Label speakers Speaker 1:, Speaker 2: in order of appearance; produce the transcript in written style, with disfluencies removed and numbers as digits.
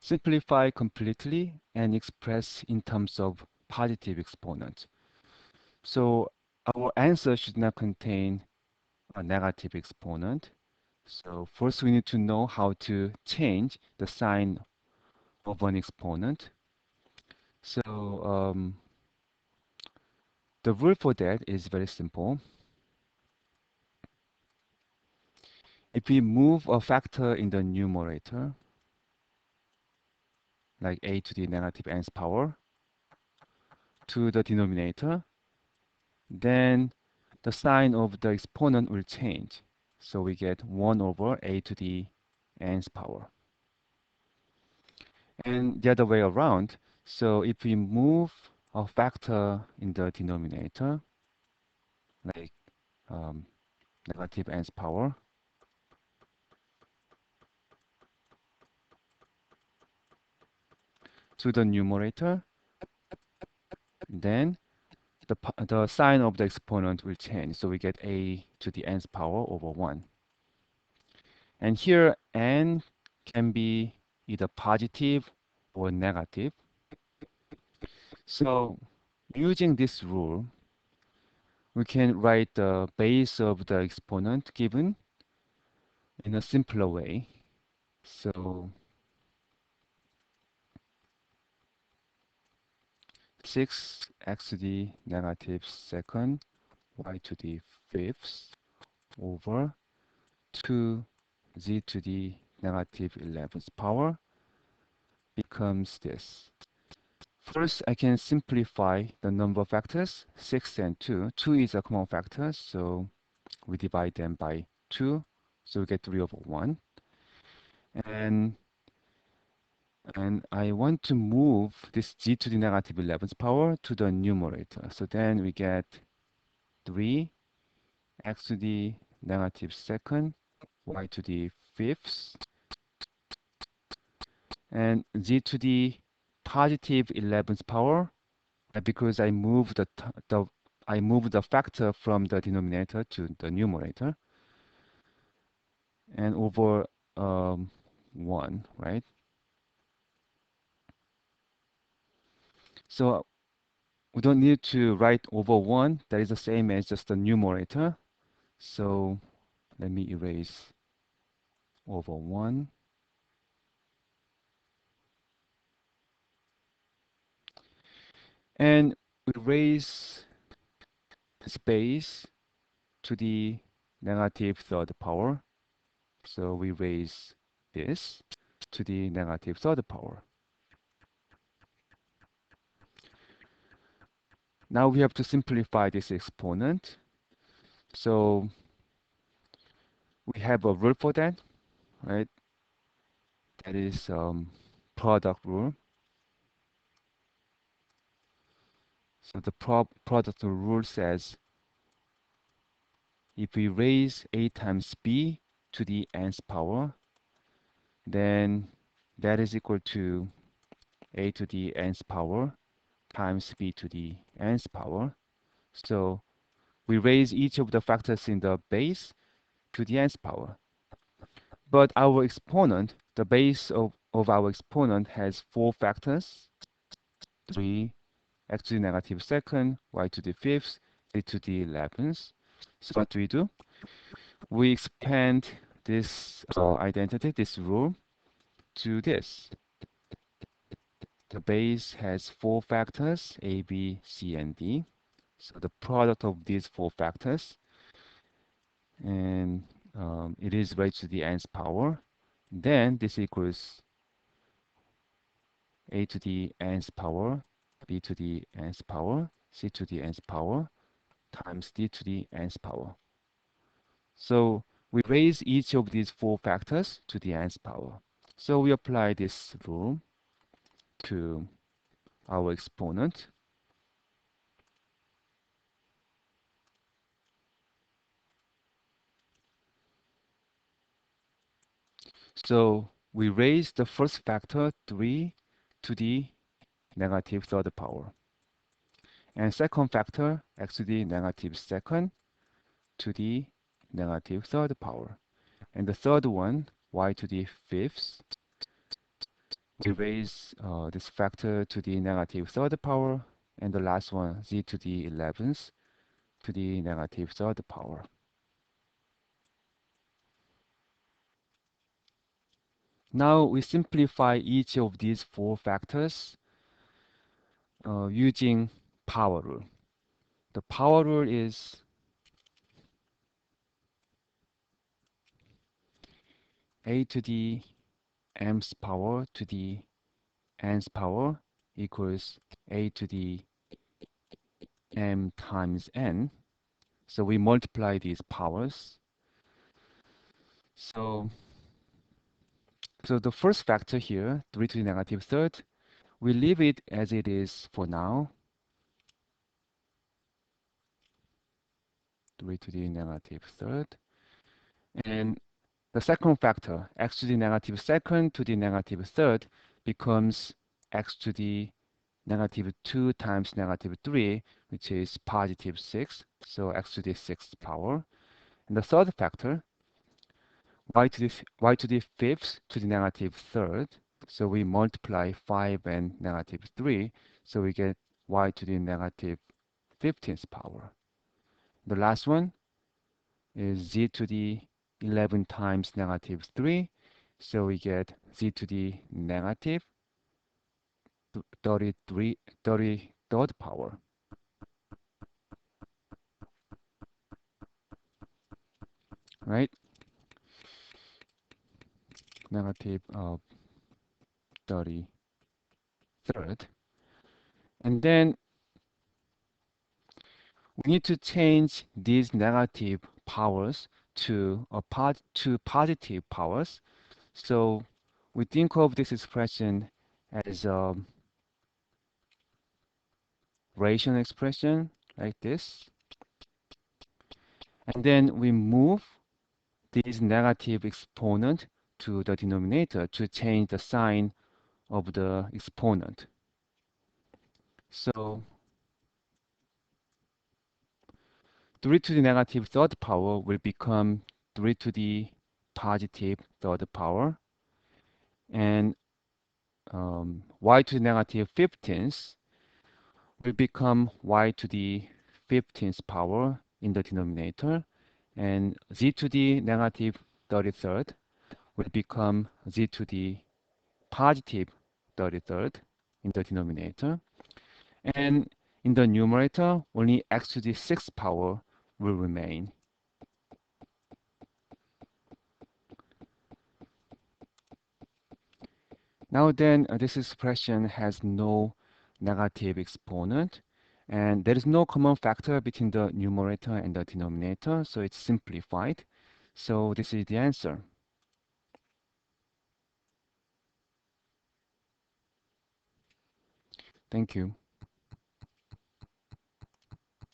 Speaker 1: simplify completely and express in terms of positive exponent. So our answer should not contain a negative exponent. So first we need to know how to change the sign of an exponent. So the rule for that is very simple. If we move a factor in the numerator, like a to the negative nth power, to the denominator, then the sign of the exponent will change. So we get 1 over a to the nth power. And the other way around, so if we move a factor in the denominator, like um, negative nth power, to the numerator, then the sign of the exponent will change. So we get a to the nth power over 1. And here n can be either positive or negative. So using this rule, we can write the base of the exponent given in a simpler way. So 6x to the negative second, y to the fifth over 2z to the negative 11th power becomes this. First, I can simplify the number of factors, 6 and 2. 2 is a common factor, so we divide them by 2, so we get 3 over 1. And I want to move this g to the negative 11th power to the numerator. So then we get 3 x to the negative second, y to the fifth, and z to the positive 11th power, because I moved the factor from the denominator to the numerator, and over 1, right? So we don't need to write over 1. That is the same as just the numerator. So let me erase over 1. And we raise this base to the negative third power. So we raise this to the negative third power. Now we have to simplify this exponent. So we have a rule for that, right? That is product rule. So the product rule says if we raise a times b to the nth power, then that is equal to a to the nth power times b to the nth power. So we raise each of the factors in the base to the nth power. But our exponent, the base of our exponent has 4 factors, 3, x to the negative second, y to the fifth, z to the 11th. So what do? We expand this identity, this rule, to this. The base has 4 factors, a, b, c, and d. So the product of these 4 factors, and it is raised to the nth power. Then this equals a to the nth power, b to the nth power, c to the nth power, times d to the nth power. So we raise each of these 4 factors to the nth power. So we apply this rule to our exponent. So we raise the first factor 3 to the negative third power. And second factor x to the negative second to the negative third power. And the third one, y to the fifth, we raise this factor to the negative third power, and the last one, z to the 11th to the negative third power. Now we simplify each of these four factors using power rule. The power rule is a to the m's power to the n's power equals a to the m times n. So we multiply these powers. So the first factor here, 3 to the negative third, we leave it as it is for now. 3 to the negative third. And the second factor, x to the negative second to the negative third, becomes x to the negative 2 times negative 3, which is positive 6. So x to the 6th power. And the third factor, y to the fifth to the negative third. So we multiply 5 and negative 3. So we get y to the negative 15th power. The last one is z to the 11 times negative 3. So we get z to the negative 33rd power, right? Negative 33rd. And then we need to change these negative powers to positive powers. So we think of this expression as a rational expression like this. And then we move this negative exponent to the denominator to change the sign of the exponent. So 3 to the negative third power will become 3 to the positive third power. And y to the negative 15th will become y to the 15th power in the denominator. And z to the negative 33rd will become z to the positive 33rd in the denominator. And in the numerator, only x to the 6th power will remain. Now then, this expression has no negative exponent, and there is no common factor between the numerator and the denominator, so it's simplified. So this is the answer. Thank you.